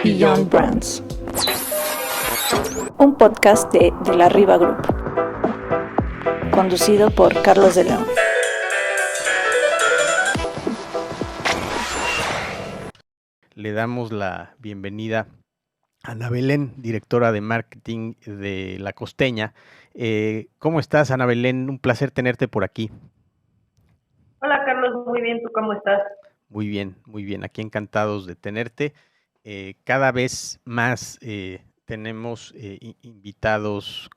Beyond Brands, un podcast de La Riva Group, conducido por Carlos de León. Le damos la bienvenida a Ana Belén, directora de marketing de La Costeña. ¿Cómo estás, Ana Belén? Un placer tenerte por aquí. Hola, Carlos, muy bien, ¿tú cómo estás? Muy bien. Aquí encantados de tenerte. Cada vez más tenemos invitados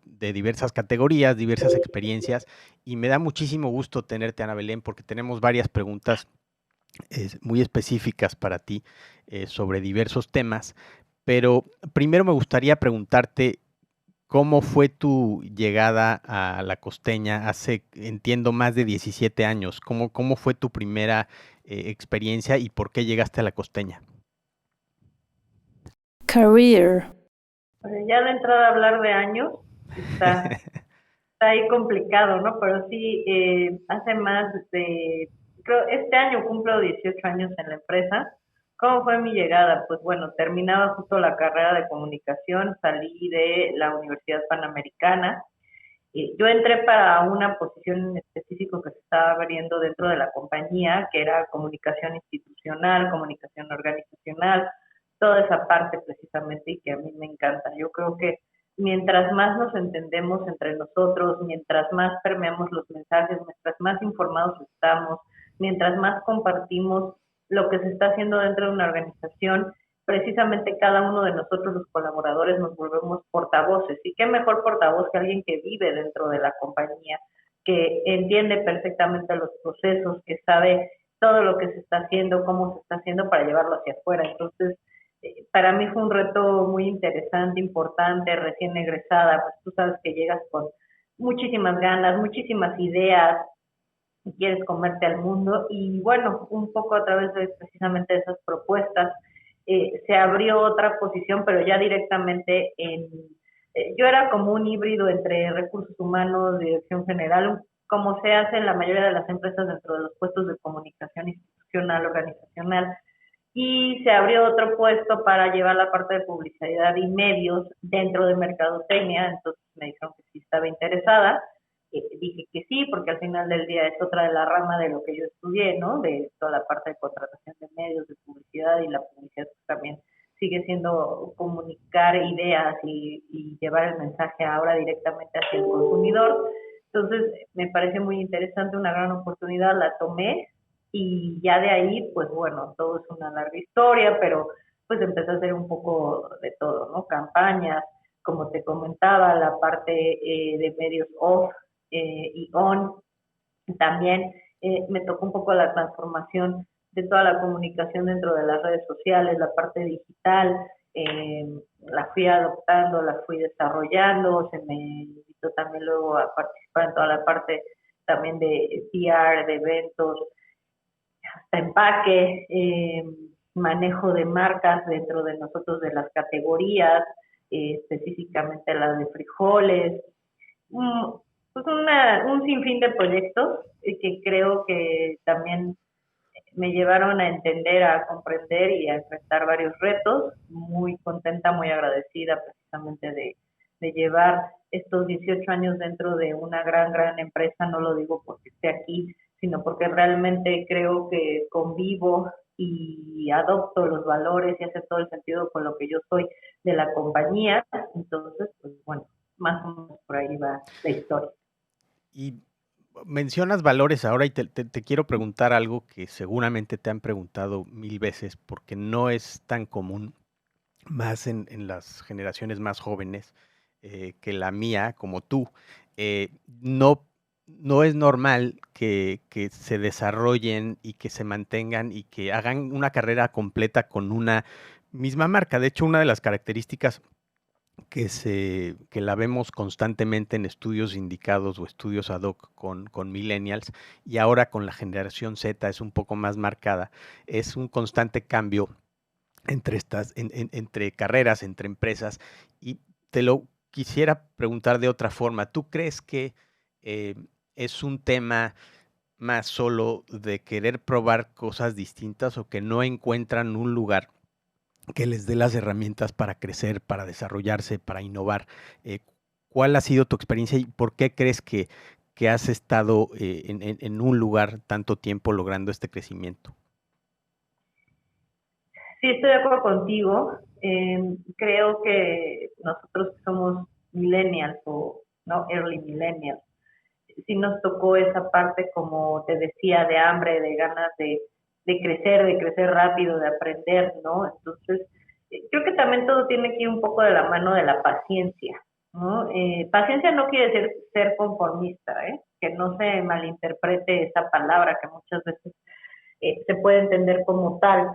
de diversas categorías, diversas experiencias, y me da muchísimo gusto tenerte, Ana Belén, porque tenemos varias preguntas muy específicas para ti sobre diversos temas. Pero primero me gustaría preguntarte cómo fue tu llegada a La Costeña hace, entiendo, más de 17 años. ¿Cómo fue tu primera experiencia y por qué llegaste a La Costeña? Career. Ya de entrada hablar de años está ahí complicado, ¿no? Pero sí, hace más de, creo, este año cumplo 18 años en la empresa. ¿Cómo fue mi llegada? Pues bueno, terminaba justo la carrera de comunicación, salí de la Universidad Panamericana. Yo entré para una posición en específico que se estaba abriendo dentro de la compañía, que era comunicación institucional, comunicación organizacional, toda esa parte precisamente y que a mí me encanta. Yo creo que mientras más nos entendemos entre nosotros, mientras más permeamos los mensajes, mientras más informados estamos, mientras más compartimos lo que se está haciendo dentro de una organización, precisamente cada uno de nosotros los colaboradores nos volvemos portavoces. Y qué mejor portavoz que alguien que vive dentro de la compañía, que entiende perfectamente los procesos, que sabe todo lo que se está haciendo, cómo se está haciendo para llevarlo hacia afuera. Entonces, para mí fue un reto muy interesante, importante, recién egresada, pues tú sabes que llegas con muchísimas ganas, muchísimas ideas, y quieres comerte al mundo y bueno, un poco a través de precisamente esas propuestas se abrió otra posición, pero ya directamente yo era como un híbrido entre recursos humanos, dirección general, como se hace en la mayoría de las empresas dentro de los puestos de comunicación institucional, organizacional, y se abrió otro puesto para llevar la parte de publicidad y medios dentro de mercadotecnia, entonces me dijeron que sí estaba interesada, dije que sí, porque al final del día es otra de la rama de lo que yo estudié, ¿no? De toda la parte de contratación de medios, de publicidad, y la publicidad también sigue siendo comunicar ideas y llevar el mensaje ahora directamente hacia el consumidor. Entonces, me parece muy interesante, una gran oportunidad, la tomé, y ya de ahí, pues bueno, todo es una larga historia, pero pues empecé a hacer un poco de todo, ¿no? Campañas, como te comentaba, la parte de medios off y on. También me tocó un poco la transformación de toda la comunicación dentro de las redes sociales, la parte digital, eh, la fui adoptando, la fui desarrollando, se me invitó también luego a participar en toda la parte también de PR, de eventos, hasta empaque, manejo de marcas dentro de nosotros de las categorías, específicamente las de frijoles, pues un sinfín de proyectos que creo que también me llevaron a entender, a comprender y a enfrentar varios retos. Muy contenta, muy agradecida precisamente de llevar estos 18 años dentro de una gran empresa. No lo digo porque esté aquí, sino porque realmente creo que convivo y adopto los valores y hace todo el sentido con lo que yo soy de la compañía. Entonces, pues bueno, más o menos por ahí va la historia. Y mencionas valores ahora y te quiero preguntar algo que seguramente te han preguntado 1000 veces porque no es tan común, más en las generaciones más jóvenes que la mía, como tú. No, no es normal que se desarrollen y que se mantengan y que hagan una carrera completa con una misma marca. De hecho, una de las características que la vemos constantemente en estudios indicados o estudios ad hoc con millennials, y ahora con la generación Z es un poco más marcada, es un constante cambio entre carreras, entre empresas, y te lo quisiera preguntar de otra forma. ¿Tú crees que eh, es un tema más solo de querer probar cosas distintas o que no encuentran un lugar que les dé las herramientas para crecer, para desarrollarse, para innovar. Eh, ¿Cuál ha sido tu experiencia y por qué crees que has estado en un lugar tanto tiempo logrando este crecimiento? Sí, estoy de acuerdo contigo. Creo que nosotros que somos millennials o no early millennials, sí nos tocó esa parte, como te decía, de hambre, de ganas de crecer rápido, de aprender, ¿no? Entonces, creo que también todo tiene que ir un poco de la mano de la paciencia, ¿no? Paciencia no quiere decir ser conformista, ¿eh? Que no se malinterprete esa palabra que muchas veces se puede entender como tal,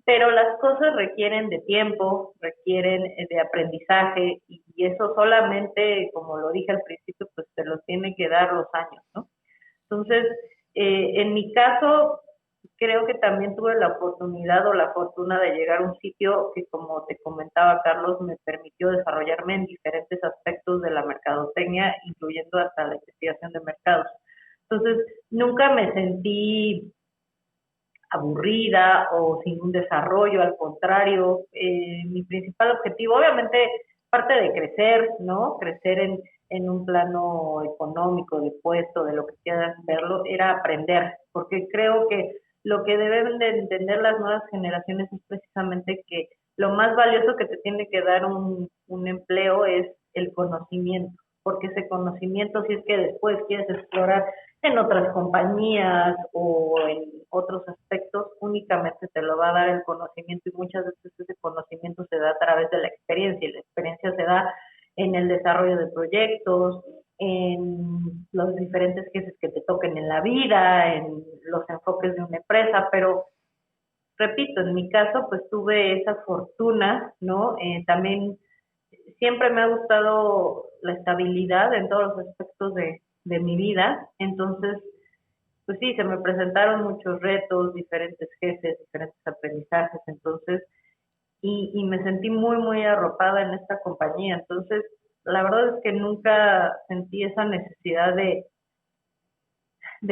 pero las cosas requieren de tiempo, requieren de aprendizaje y eso solamente, como lo dije al principio, pues te lo tiene que dar los años, ¿no? Entonces, en mi caso, creo que también tuve la oportunidad o la fortuna de llegar a un sitio que, como te comentaba Carlos, me permitió desarrollarme en diferentes aspectos de la mercadotecnia, incluyendo hasta la investigación de mercados. Entonces, nunca me sentí aburrida o sin un desarrollo, al contrario, mi principal objetivo, obviamente, parte de crecer, ¿no? Crecer en un plano económico, de puesto, de lo que quieras verlo, era aprender, porque creo que lo que deben de entender las nuevas generaciones es precisamente que lo más valioso que te tiene que dar un empleo es el conocimiento, porque ese conocimiento, si es que después quieres explorar en otras compañías o en otros aspectos, únicamente te lo va a dar el conocimiento y muchas veces ese conocimiento se da a través de la experiencia y la experiencia se da en el desarrollo de proyectos, en los diferentes jefes que te toquen en la vida, en los enfoques de una empresa, pero repito, en mi caso pues tuve esa fortuna, ¿no? También siempre me ha gustado la estabilidad en todos los aspectos de mi vida, entonces pues sí, se me presentaron muchos retos, diferentes jefes, diferentes aprendizajes, entonces, y me sentí muy, muy arropada en esta compañía. Entonces, la verdad es que nunca sentí esa necesidad de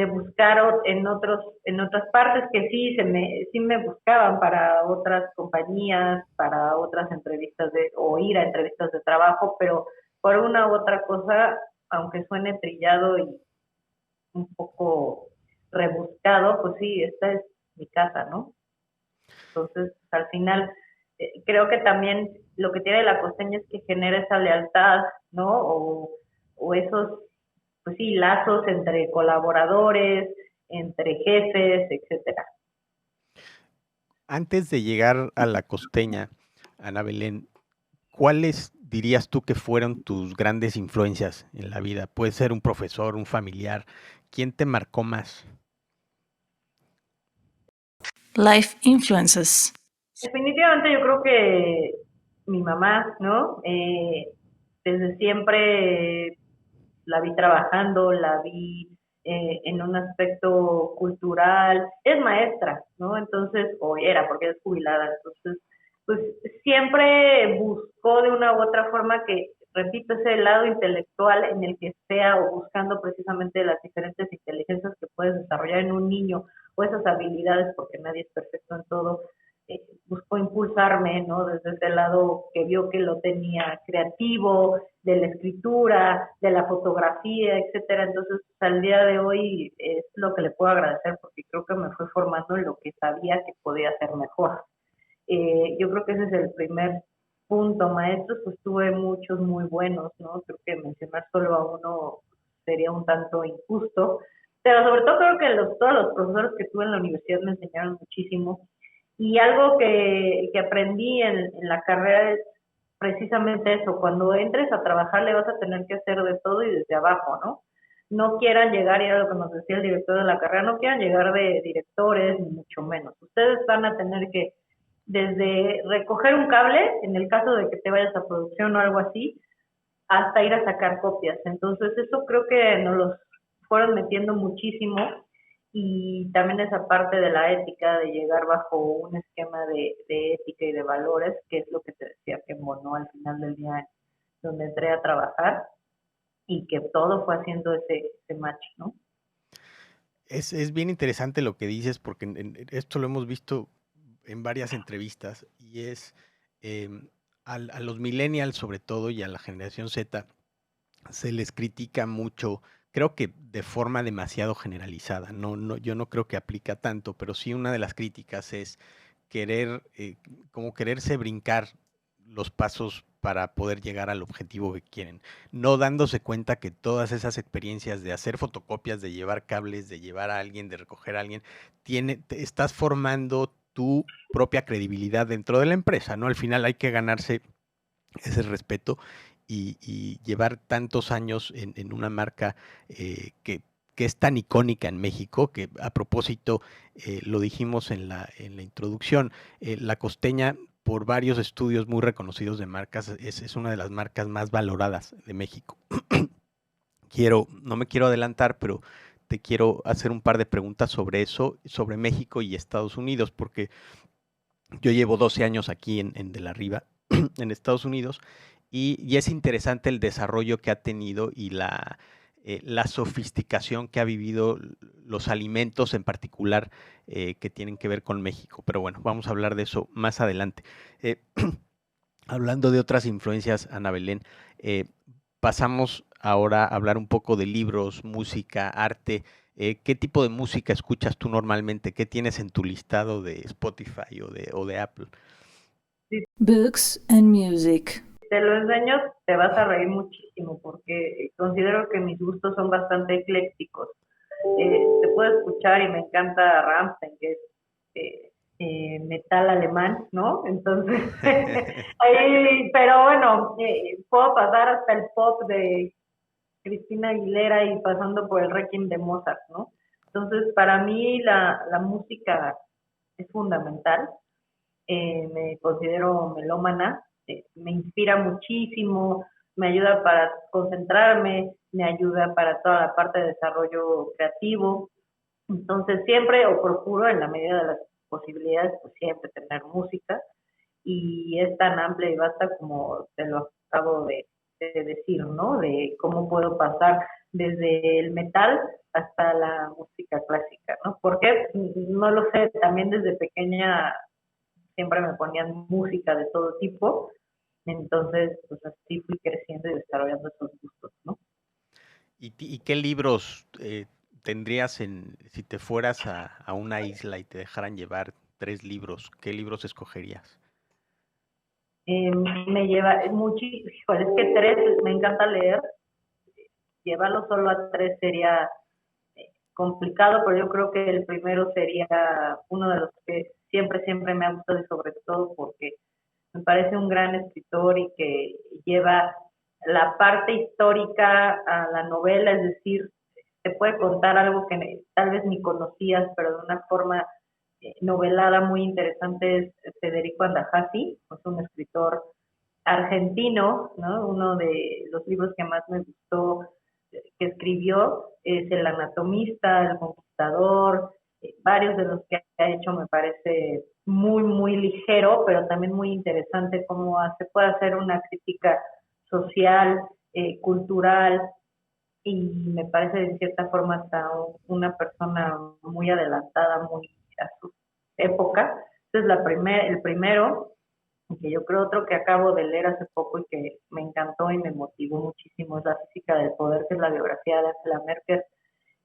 buscar en otras partes que sí me buscaban para otras compañías, para otras entrevistas o ir a entrevistas de trabajo, pero por una u otra cosa, aunque suene trillado y un poco rebuscado, pues sí, esta es mi casa, ¿no? Entonces, al final, creo que también lo que tiene la costeña es que genera esa lealtad, ¿no? O esos, pues sí, lazos entre colaboradores, entre jefes, etcétera. Antes de llegar a la costeña, Ana Belén, ¿cuáles dirías tú que fueron tus grandes influencias en la vida? Puede ser un profesor, un familiar. ¿Quién te marcó más? Life influences. Definitivamente yo creo que mi mamá, ¿no? Desde siempre la vi trabajando, la vi en un aspecto cultural, es maestra, ¿no? Entonces, o era, porque es jubilada, entonces, pues siempre buscó de una u otra forma que, repito, ese lado intelectual en el que sea o buscando precisamente las diferentes inteligencias que puedes desarrollar en un niño o esas habilidades, porque nadie es perfecto en todo, buscó impulsarme, ¿no? Desde ese lado que vio que lo tenía creativo, de la escritura, de la fotografía, etcétera. Entonces, al día de hoy es lo que le puedo agradecer porque creo que me fue formando en lo que sabía que podía hacer mejor. Yo creo que ese es el primer punto. Maestros, pues tuve muchos muy buenos, ¿no? Creo que mencionar solo a uno sería un tanto injusto, pero sobre todo creo que todos los profesores que tuve en la universidad me enseñaron muchísimo y algo que aprendí en la carrera es precisamente eso, cuando entres a trabajar le vas a tener que hacer de todo y desde abajo, ¿no? No quieran llegar, y era lo que nos decía el director de la carrera, no quieran llegar de directores, ni mucho menos. Ustedes van a tener que, desde recoger un cable, en el caso de que te vayas a producción o algo así, hasta ir a sacar copias. Entonces, eso creo que nos los fueron metiendo muchísimo y también esa parte de la ética, de llegar bajo un esquema de ética y de valores, que es lo que te decía que embonó al final del día donde entré a trabajar y que todo fue haciendo ese match, ¿no? Es bien interesante lo que dices porque esto lo hemos visto en varias entrevistas y es a los millennials sobre todo y a la generación Z se les critica mucho, creo que de forma demasiado generalizada. Yo no creo que aplica tanto, pero sí una de las críticas es querer, como quererse brincar los pasos para poder llegar al objetivo que quieren, no dándose cuenta que todas esas experiencias de hacer fotocopias, de llevar cables, de llevar a alguien, de recoger a alguien, estás formando tu propia credibilidad dentro de la empresa, ¿no? Al final hay que ganarse ese respeto y llevar tantos años en una marca que es tan icónica en México, que a propósito, lo dijimos en la introducción, la Costeña, por varios estudios muy reconocidos de marcas, es una de las marcas más valoradas de México. No me quiero adelantar, pero te quiero hacer un par de preguntas sobre eso, sobre México y Estados Unidos, porque yo llevo 12 años aquí en De la Riva, en Estados Unidos, y es interesante el desarrollo que ha tenido y la sofisticación que ha vivido los alimentos en particular que tienen que ver con México. Pero bueno, vamos a hablar de eso más adelante. Eh, Hablando de otras influencias, Ana Belén, eh, pasamos ahora a hablar un poco de libros, música, arte. ¿Qué tipo de música escuchas tú normalmente? ¿Qué tienes en tu listado de Spotify o de Apple? Si Books and music. te lo enseño, te vas a reír muchísimo porque considero que mis gustos son bastante eclécticos. Te puedo escuchar y me encanta Rammstein, que es metal alemán, ¿no? Entonces, ahí, pero bueno, puedo pasar hasta el pop de Cristina Aguilera y pasando por el Requiem de Mozart, ¿no? Entonces, para mí la música es fundamental. Me considero melómana, me inspira muchísimo, me ayuda para concentrarme, me ayuda para toda la parte de desarrollo creativo. Entonces siempre o procuro en la medida de las posibilidades, pues siempre tener música y es tan amplia y vasta como te lo acabo de decir, ¿no? De cómo puedo pasar desde el metal hasta la música clásica, ¿no? Porque no lo sé, también desde pequeña siempre me ponían música de todo tipo, entonces pues así fui creciendo y desarrollando esos gustos, ¿no? Y qué libros tendrías si te fueras a una isla y te dejaran llevar 3 libros? ¿Qué libros escogerías? Me lleva muchísimo, es que tres, me encanta leer, llevarlo solo a tres sería complicado, pero yo creo que el primero sería uno de los que siempre me ha gustado y sobre todo porque me parece un gran escritor y que lleva la parte histórica a la novela, es decir, te puede contar algo que tal vez ni conocías, pero de una forma novelada muy interesante. Es Federico Andajasi, es un escritor argentino, ¿no? Uno de los libros que más me gustó que escribió es El Anatomista, El Conquistador, varios de los que ha hecho me parece muy ligero, pero también muy interesante cómo se puede hacer una crítica social, cultural, y me parece de cierta forma hasta una persona muy adelantada, muy a su época. Entonces el primero, que yo creo otro que acabo de leer hace poco y que me encantó y me motivó muchísimo, es La Física del Poder, que es la biografía de Angela Merkel.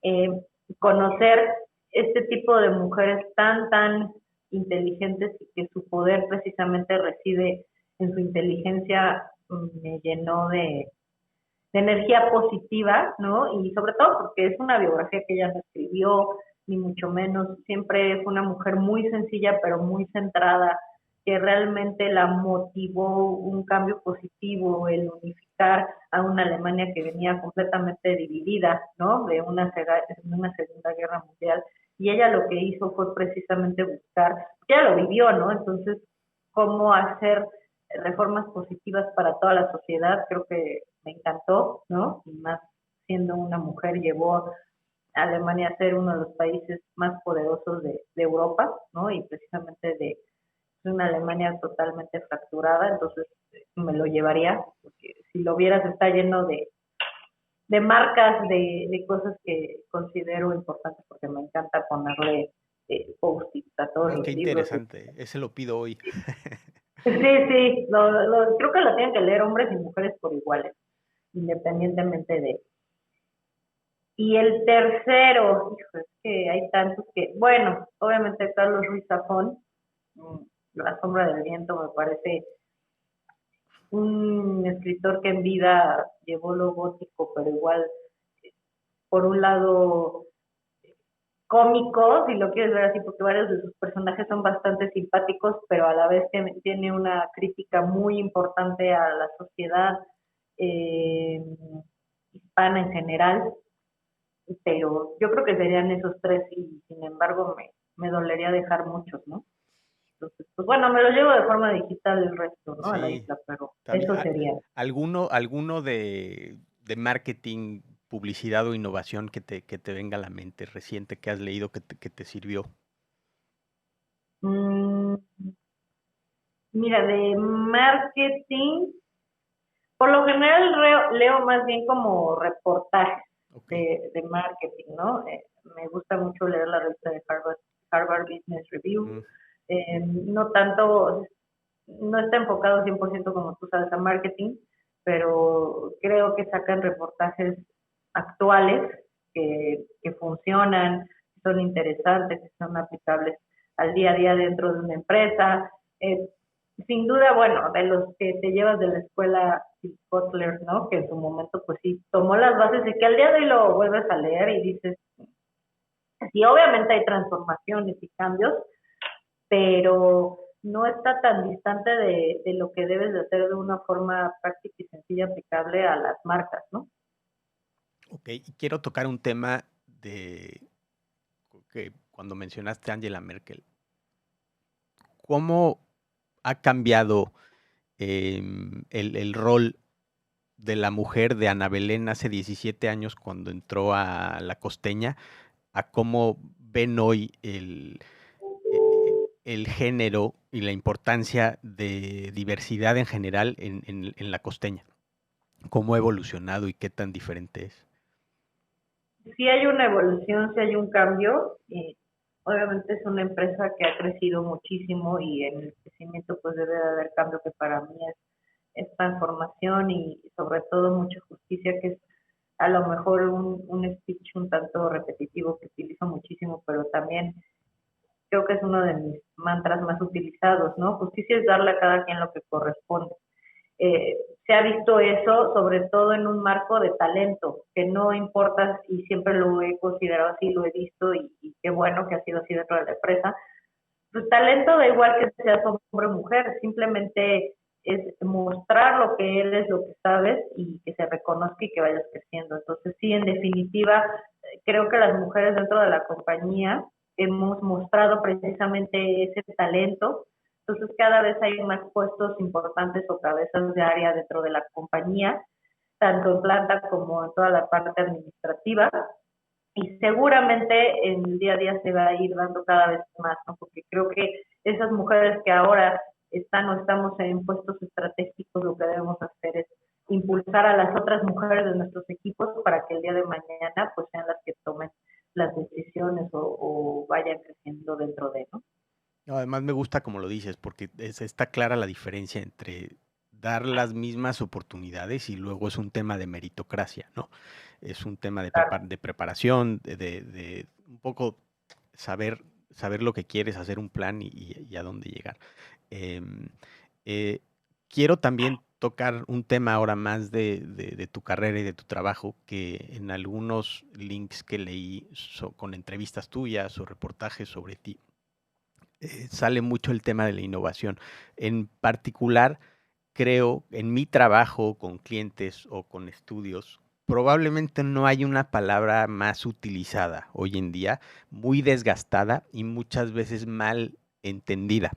Eh, Conocer este tipo de mujeres tan inteligentes y que su poder precisamente reside en su inteligencia, me llenó de energía positiva, ¿no? Y sobre todo porque es una biografía que ella no escribió, ni mucho menos, siempre fue una mujer muy sencilla, pero muy centrada, que realmente la motivó un cambio positivo, el unificar a una Alemania que venía completamente dividida, ¿no? De una Segunda Guerra Mundial. Y ella lo que hizo fue precisamente buscar, ya lo vivió, ¿no? Entonces, cómo hacer reformas positivas para toda la sociedad, creo que me encantó, ¿no? Y más siendo una mujer, llevó a Alemania a ser uno de los países más poderosos de Europa, ¿no? Y precisamente de una Alemania totalmente fracturada, entonces me lo llevaría, porque si lo vieras está lleno de marcas, de cosas que considero importantes, porque me encanta ponerle post-its a todos los Qué libros. interesante. Ese lo pido hoy. Sí, creo que lo tienen que leer hombres y mujeres por iguales, independientemente de... Y el tercero, hijo, es que hay tantos que, bueno, obviamente Carlos Ruiz Zafón, La sombra del viento, me parece un escritor que en vida llevó lo gótico, pero igual, por un lado, cómico, si lo quieres ver así, porque varios de sus personajes son bastante simpáticos, pero a la vez tiene una crítica muy importante a la sociedad eh, hispana en general, pero yo creo que serían esos tres y sin embargo me dolería dejar muchos, ¿no? Entonces, pues bueno, me lo llevo de forma digital el resto, ¿no? A la Sí, isla, pero también. eso sería. ¿Alguno de marketing, publicidad o innovación que te venga a la mente reciente que has leído que te sirvió? Mm, Mira, de marketing, por lo general leo más bien como reportajes Ok. de marketing, ¿no? Me gusta mucho leer la revista de Harvard Business Review. Mm, No tanto, no está enfocado 100% como tú sabes a marketing, pero creo que sacan reportajes actuales que funcionan, que son interesantes, que son aplicables al día a día dentro de una empresa. Eh, Sin duda, bueno, de los que te llevas de la escuela Kotler, ¿no? Que en su momento, pues sí, tomó las bases y que al día de hoy lo vuelves a leer y dices, sí, obviamente hay transformaciones y cambios, pero no está tan distante de lo que debes de hacer de una forma práctica y sencilla aplicable a las marcas, ¿no? ok, y quiero tocar un tema de que cuando mencionaste a Angela Merkel, ¿cómo ha cambiado el rol de la mujer de Ana Belén hace 17 años cuando entró a La Costeña, a cómo ven hoy el género y la importancia de diversidad en general en La Costeña? ¿Cómo ha evolucionado y qué tan diferente es? Sí hay una evolución, sí hay un cambio. Obviamente es una empresa que ha crecido muchísimo y en el crecimiento pues debe de haber cambio que para mí es transformación y sobre todo mucha justicia, que es a lo mejor un speech un tanto repetitivo que utilizo muchísimo, pero también creo que es uno de mis mantras más utilizados, ¿no? Justicia es darle a cada quien lo que corresponde. Eh, Se ha visto eso sobre todo en un marco de talento, que no importa, y siempre lo he considerado así, lo he visto y qué bueno que ha sido así dentro de la empresa. Tu talento da igual que seas hombre o mujer, simplemente es mostrar lo que eres, lo que sabes y que se reconozca y que vayas creciendo. Entonces, sí, en definitiva, creo que las mujeres dentro de la compañía hemos mostrado precisamente ese talento. Entonces, cada vez hay más puestos importantes o cabezas de área dentro de la compañía, tanto en planta como en toda la parte administrativa y seguramente en el día a día se va a ir dando cada vez más, ¿no? Porque creo que esas mujeres que ahora están o estamos en puestos estratégicos, lo que debemos hacer es impulsar a las otras mujeres de nuestros equipos para que el día de mañana pues sean las que tomen las decisiones o vayan creciendo dentro de, ¿no? No, además me gusta como lo dices, porque está clara la diferencia entre dar las mismas oportunidades y luego es un tema de meritocracia, ¿no? Es un tema de preparación, de un poco saber lo que quieres, hacer un plan y a dónde llegar. Em, eh, Quiero también tocar un tema ahora más de tu carrera y de tu trabajo, que en algunos links que leí con entrevistas tuyas o reportajes sobre ti, sale mucho el tema de la innovación. En particular, creo, en mi trabajo con clientes o con estudios, probablemente no hay una palabra más utilizada hoy en día, muy desgastada y muchas veces mal entendida.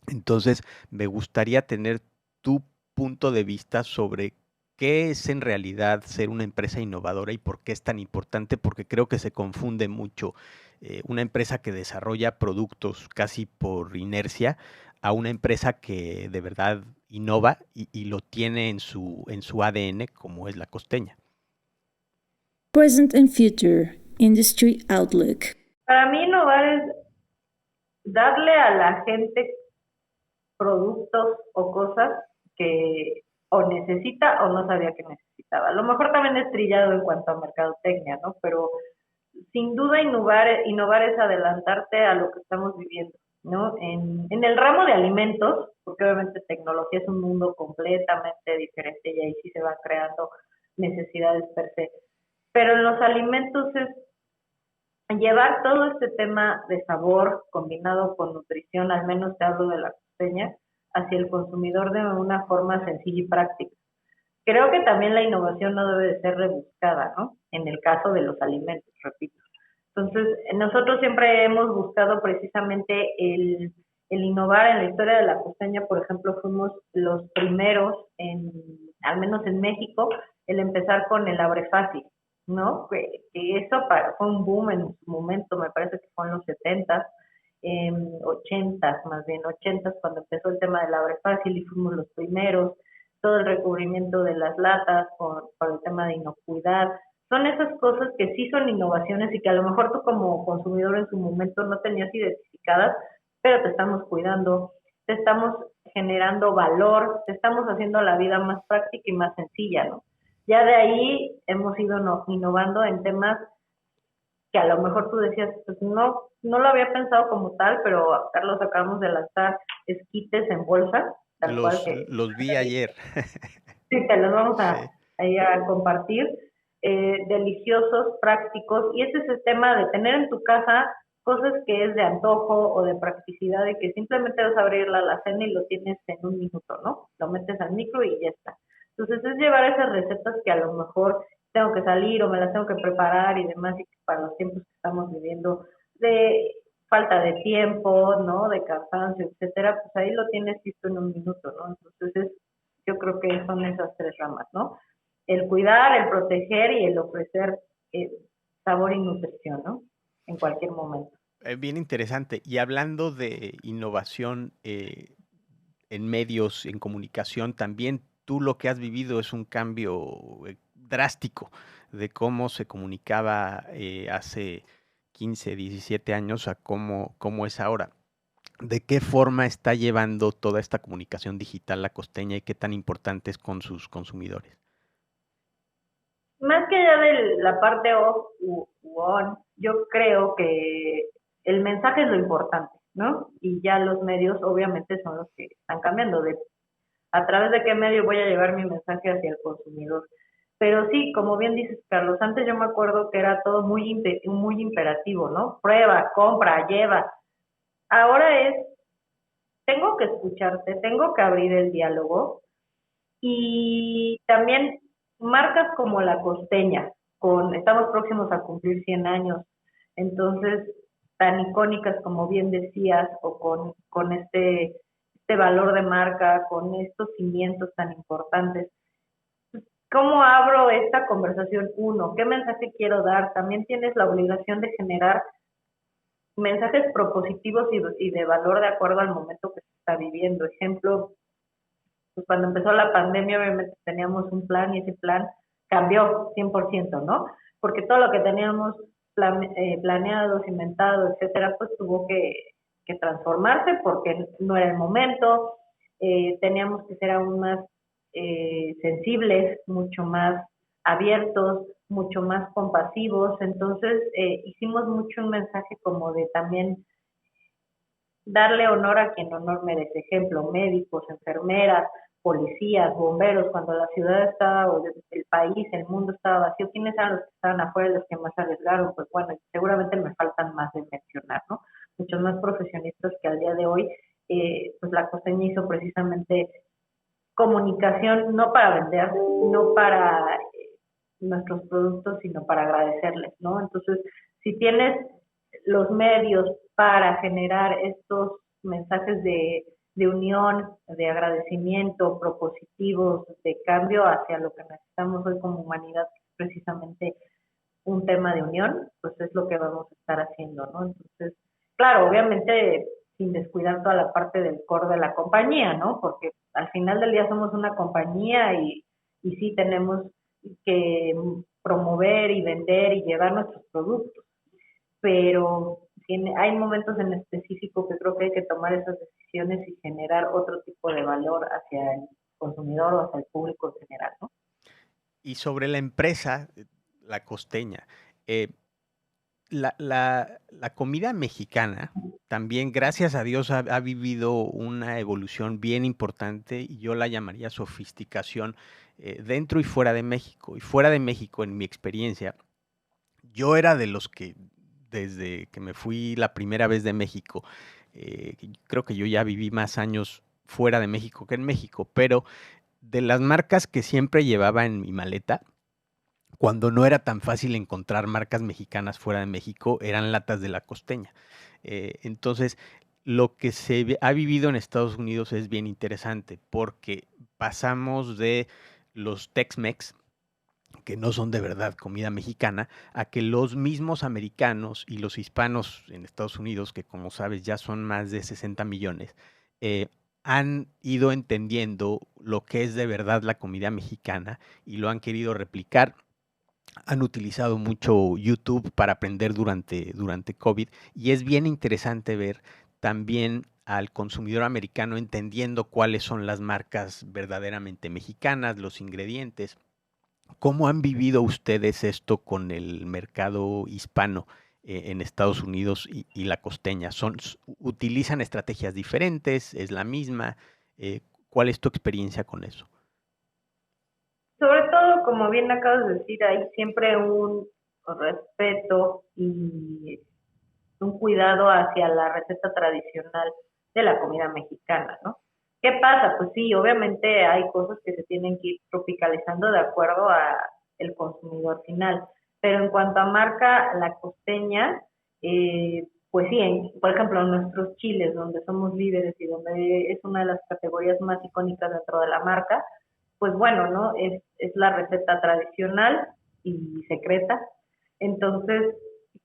Entonces, me gustaría tener tu punto de vista sobre qué es en realidad ser una empresa innovadora y por qué es tan importante, porque creo que se confunde mucho una empresa que desarrolla productos casi por inercia a una empresa que de verdad innova y lo tiene en su ADN, como es La Costeña. Present and Future Industry Outlook. Para mí innovar darle a la gente productos o cosas que o necesita o no sabía que necesitaba. A lo mejor también es trillado en cuanto a mercadotecnia, ¿no? Pero sin duda innovar es adelantarte a lo que estamos viviendo, ¿no? En el ramo de alimentos, porque obviamente tecnología es un mundo completamente diferente y ahí sí se van creando necesidades per se. Pero en los alimentos es llevar todo este tema de sabor combinado con nutrición, al menos te hablo de la costeña, hacia el consumidor de una forma sencilla y práctica. Creo que también la innovación no debe de ser rebuscada, ¿no? En el caso de los alimentos, repito. Entonces, nosotros siempre hemos buscado precisamente el innovar en la historia de la costeña, por ejemplo, fuimos los primeros, al menos en México, el empezar con el abre fácil, ¿no? Que eso fue un boom en su momento, me parece que fue en los 70s, 80s, más bien 80s, cuando empezó el tema del abre fácil y fuimos los primeros, todo el recubrimiento de las latas por el tema de inocuidad. Son esas cosas que sí son innovaciones y que a lo mejor tú como consumidor en su momento no tenías identificadas, pero te estamos cuidando, te estamos generando valor, te estamos haciendo la vida más práctica y más sencilla, ¿no? Ya de ahí hemos ido innovando en temas que a lo mejor tú decías, pues no lo había pensado como tal, pero Carlos acabamos de lanzar esquites en bolsa, tal cual que Los vi ayer. sí, te los vamos Sí. a compartir, deliciosos, prácticos, y ese es el tema de tener en tu casa cosas que es de antojo o de practicidad, de que simplemente vas a abrir la alacena y lo tienes en un minuto, ¿no? Lo metes al micro y ya está. Entonces es llevar esas recetas que a lo mejor tengo que salir o me las tengo que preparar y demás, y que para los tiempos que estamos viviendo de falta de tiempo, ¿no? De cansancio, etcétera, pues ahí lo tienes listo en un minuto, ¿no? Entonces yo creo que son esas tres ramas, ¿no? El cuidar, el proteger y el ofrecer sabor y nutrición, ¿no? En cualquier momento. Bien interesante. Y hablando de innovación en medios, en comunicación, también tú lo que has vivido es un cambio drástico de cómo se comunicaba hace 15, 17 años a cómo es ahora. ¿De qué forma está llevando toda esta comunicación digital la costeña y qué tan importante es con sus consumidores? Más que allá de la parte off u on, yo creo que el mensaje es lo importante, ¿no? Y ya los medios obviamente son los que están cambiando de a través de qué medio voy a llevar mi mensaje hacia el consumidor. Pero sí, como bien dices, Carlos, antes yo me acuerdo que era todo muy imperativo, ¿no? Prueba, compra, lleva. Ahora tengo que escucharte, tengo que abrir el diálogo y también marcas como La Costeña, estamos próximos a cumplir 100 años, entonces tan icónicas como bien decías, o con este valor de marca, con estos cimientos tan importantes. ¿Cómo abro esta conversación? Uno, ¿qué mensaje quiero dar? También tienes la obligación de generar mensajes propositivos y de valor de acuerdo al momento que se está viviendo. Ejemplo, pues cuando empezó la pandemia obviamente teníamos un plan y ese plan cambió 100%, ¿no? Porque todo lo que teníamos planeado, cimentado, etcétera, pues tuvo que transformarse porque no era el momento, teníamos que ser aún más sensibles, mucho más abiertos, mucho más compasivos, entonces hicimos mucho un mensaje como de también darle honor a quien honor merece. Ejemplo, médicos, enfermeras, policías, bomberos, cuando la ciudad estaba, o el país, el mundo estaba vacío, ¿quiénes eran los que estaban afuera, los que más arriesgaron? Pues bueno, seguramente me faltan más de mencionar, ¿no? Muchos más profesionistas que al día de hoy, pues la costeña hizo precisamente comunicación, no para vender, no para nuestros productos, sino para agradecerles, ¿no? Entonces, si tienes los medios para generar estos mensajes de unión, de agradecimiento, propositivos, de cambio hacia lo que necesitamos hoy como humanidad, que es precisamente un tema de unión, pues es lo que vamos a estar haciendo, ¿no? Entonces, claro, obviamente sin descuidar toda la parte del core de la compañía, ¿no? Porque al final del día somos una compañía y sí tenemos que promover y vender y llevar nuestros productos, pero hay momentos en específico que creo que hay que tomar esas decisiones y generar otro tipo de valor hacia el consumidor o hacia el público en general, ¿no? Y sobre la empresa, La Costeña, eh, la comida mexicana también, gracias a Dios, ha vivido una evolución bien importante y yo la llamaría sofisticación dentro y fuera de México. Y fuera de México, en mi experiencia, yo era de los que desde que me fui la primera vez de México, creo que yo ya viví más años fuera de México que en México, pero de las marcas que siempre llevaba en mi maleta, cuando no era tan fácil encontrar marcas mexicanas fuera de México, eran latas de La Costeña. Entonces, lo que ha vivido en Estados Unidos es bien interesante porque pasamos de los Tex-Mex, que no son de verdad comida mexicana, a que los mismos americanos y los hispanos en Estados Unidos, que como sabes ya son más de 60 millones, eh, han ido entendiendo lo que es de verdad la comida mexicana y lo han querido replicar. Han utilizado mucho YouTube para aprender durante COVID y es bien interesante ver también al consumidor americano entendiendo cuáles son las marcas verdaderamente mexicanas, los ingredientes. ¿Cómo han vivido ustedes esto con el mercado hispano en Estados Unidos y La Costeña? ¿Utilizan estrategias diferentes? ¿Es la misma? ¿Cuál es tu experiencia con eso? Sobre todo, como bien acabas de decir, hay siempre un respeto y un cuidado hacia la receta tradicional de la comida mexicana, ¿no? ¿Qué pasa? Pues sí, obviamente hay cosas que se tienen que ir tropicalizando de acuerdo a el consumidor final, pero en cuanto a marca La Costeña, pues sí, por ejemplo, nuestros chiles, donde somos líderes y donde es una de las categorías más icónicas dentro de la marca, pues bueno, ¿no? Es la receta tradicional y secreta. Entonces,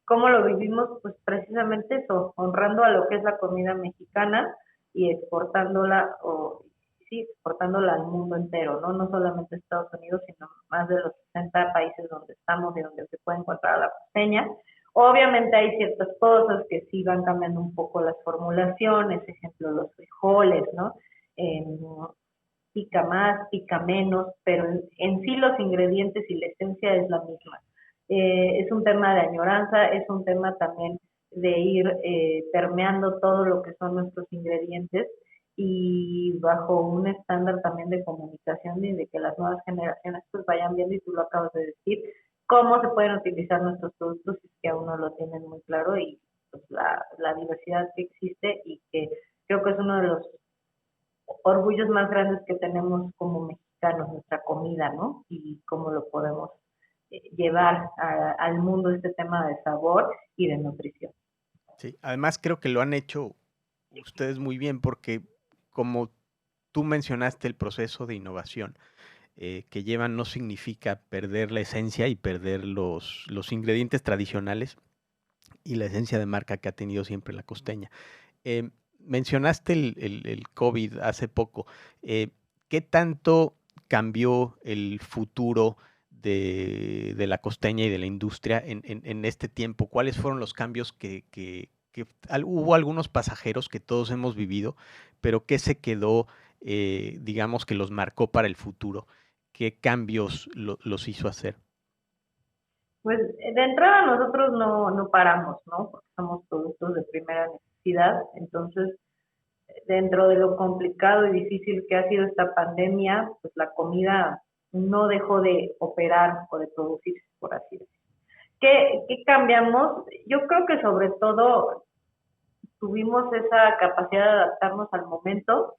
¿cómo lo vivimos? Pues precisamente eso, honrando a lo que es la comida mexicana y exportándola, o sí, exportándola al mundo entero, ¿no? No solamente a Estados Unidos, sino más de los 60 países donde estamos y donde se puede encontrar la costeña. Obviamente hay ciertas cosas que sí van cambiando un poco las formulaciones, ejemplo, los frijoles, ¿no? Eh, pica más, pica menos, pero en sí los ingredientes y la esencia es la misma. Es un tema de añoranza, es un tema también de ir permeando todo lo que son nuestros ingredientes y bajo un estándar también de comunicación y de que las nuevas generaciones pues vayan viendo, y tú lo acabas de decir, cómo se pueden utilizar nuestros productos, si es que aún no lo tienen muy claro, y pues la diversidad que existe y que creo que es uno de los orgullos más grandes que tenemos como mexicanos, nuestra comida, ¿no? Y cómo lo podemos llevar al mundo este tema de sabor y de nutrición. Sí, además creo que lo han hecho ustedes muy bien porque como tú mencionaste el proceso de innovación que llevan no significa perder la esencia y perder los ingredientes tradicionales y la esencia de marca que ha tenido siempre La Costeña. Mencionaste el COVID hace poco. ¿Qué tanto cambió el futuro de La Costeña y de la industria en este tiempo? ¿Cuáles fueron los cambios hubo algunos pasajeros que todos hemos vivido, pero qué se quedó, digamos, que los marcó para el futuro? ¿Qué cambios los hizo hacer? Pues de entrada nosotros no paramos, ¿no? Porque somos productos de primera necesidad, entonces dentro de lo complicado y difícil que ha sido esta pandemia, pues la comida no dejó de operar o de producirse, por así decirlo. ¿Qué cambiamos? Yo creo que sobre todo tuvimos esa capacidad de adaptarnos al momento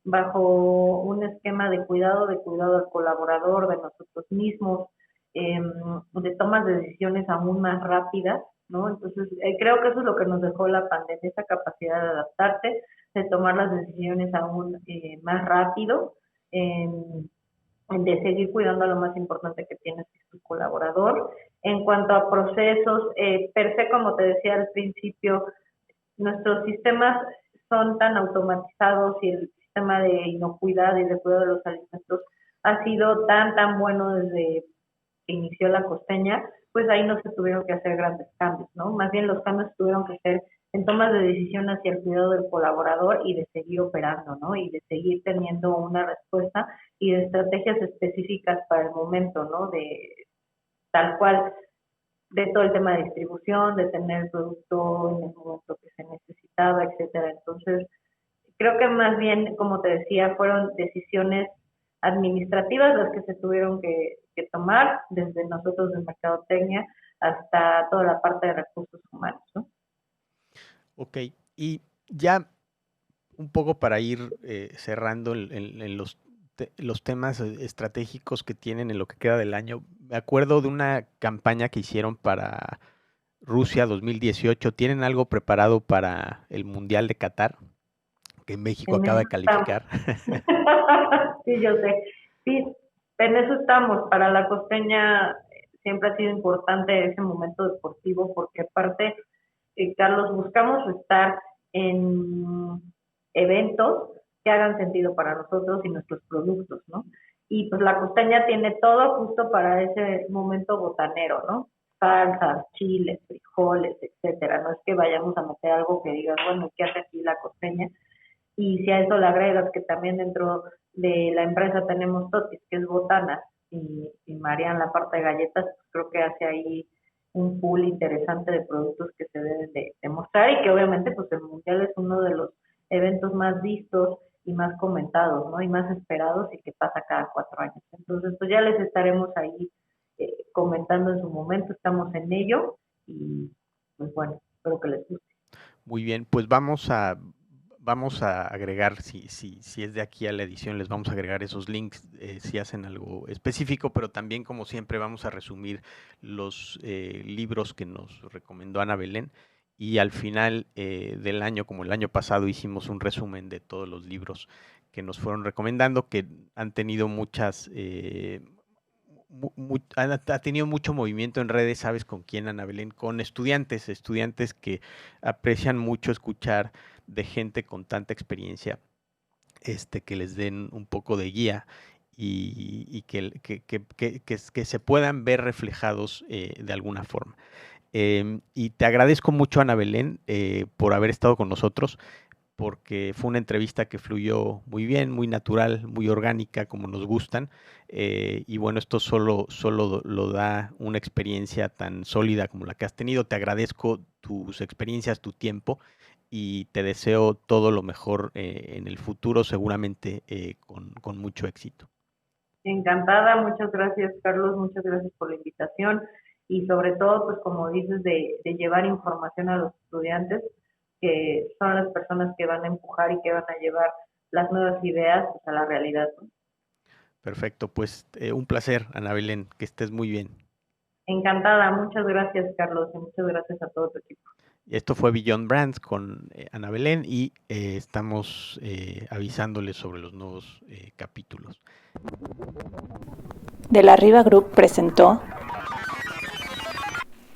bajo un esquema de cuidado al colaborador, de nosotros mismos, de tomas de decisiones aún más rápidas, ¿no? Entonces, creo que eso es lo que nos dejó la pandemia, esa capacidad de adaptarte, de tomar las decisiones aún más rápido, de seguir cuidando a lo más importante que tienes, que es tu colaborador. En cuanto a procesos, per se, como te decía al principio, nuestros sistemas son tan automatizados y el sistema de inocuidad y de cuidado de los alimentos ha sido tan bueno desde que inició La Costeña, pues ahí no se tuvieron que hacer grandes cambios, ¿no? Más bien los cambios tuvieron que ser en tomas de decisión hacia el cuidado del colaborador y de seguir operando, ¿no? Y de seguir teniendo una respuesta y de estrategias específicas para el momento, ¿no? De tal cual, de todo el tema de distribución, de tener el producto en el momento que se necesitaba, etcétera. Entonces, creo que más bien, como te decía, fueron decisiones administrativas las que se tuvieron que tomar desde nosotros de mercadotecnia hasta toda la parte de recursos humanos, ¿no? Ok, y ya un poco para ir cerrando en los temas estratégicos que tienen en lo que queda del año, me acuerdo de una campaña que hicieron para Rusia 2018. ¿Tienen algo preparado para el Mundial de Qatar, que México En acaba eso de calificar? Sí, yo sé. Sí, en eso estamos. Para la costeña siempre ha sido importante ese momento deportivo porque aparte, Carlos, buscamos estar en eventos que hagan sentido para nosotros y nuestros productos, ¿no? Y pues la costeña tiene todo justo para ese momento botanero, ¿no? Salsas, chiles, frijoles, etcétera. No es que vayamos a meter algo que digas, bueno, ¿qué hace aquí la costeña? Y si a eso le agregas que también dentro de la empresa tenemos Totis, que es botana, y Marian la parte de galletas, pues creo que hace ahí un pool interesante de productos que se deben de mostrar y que obviamente pues el Mundial es uno de los eventos más vistos y más comentados, ¿no? Y más esperados y que pasa cada 4 años. Entonces pues ya les estaremos ahí comentando en su momento, estamos en ello y pues bueno, espero que les guste. Muy bien, pues vamos a agregar, si es de aquí a la edición, les vamos a agregar esos links si hacen algo específico, pero también, como siempre, vamos a resumir los libros que nos recomendó Ana Belén. Y al final del año, como el año pasado, hicimos un resumen de todos los libros que nos fueron recomendando, que han tenido ha tenido mucho movimiento en redes. ¿Sabes con quién, Ana Belén? Con estudiantes que aprecian mucho escuchar de gente con tanta experiencia, que les den un poco de guía y que se puedan ver reflejados de alguna forma. Y te agradezco mucho, Ana Belén, por haber estado con nosotros, porque fue una entrevista que fluyó muy bien, muy natural, muy orgánica, como nos gustan. Y bueno, esto solo lo da una experiencia tan sólida como la que has tenido. Te agradezco tus experiencias, tu tiempo, y te deseo todo lo mejor en el futuro, seguramente con mucho éxito. Encantada, muchas gracias Carlos, muchas gracias por la invitación y sobre todo, pues como dices, de llevar información a los estudiantes, que son las personas que van a empujar y que van a llevar las nuevas ideas pues, a la realidad, ¿no? Perfecto, pues un placer, Ana Belén, que estés muy bien. Encantada, muchas gracias Carlos y muchas gracias a todo tu equipo. Esto fue Beyond Brands con Ana Belén y estamos avisándoles sobre los nuevos capítulos. De la Riva Group presentó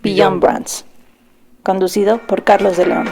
Beyond Brands, conducido por Carlos de León.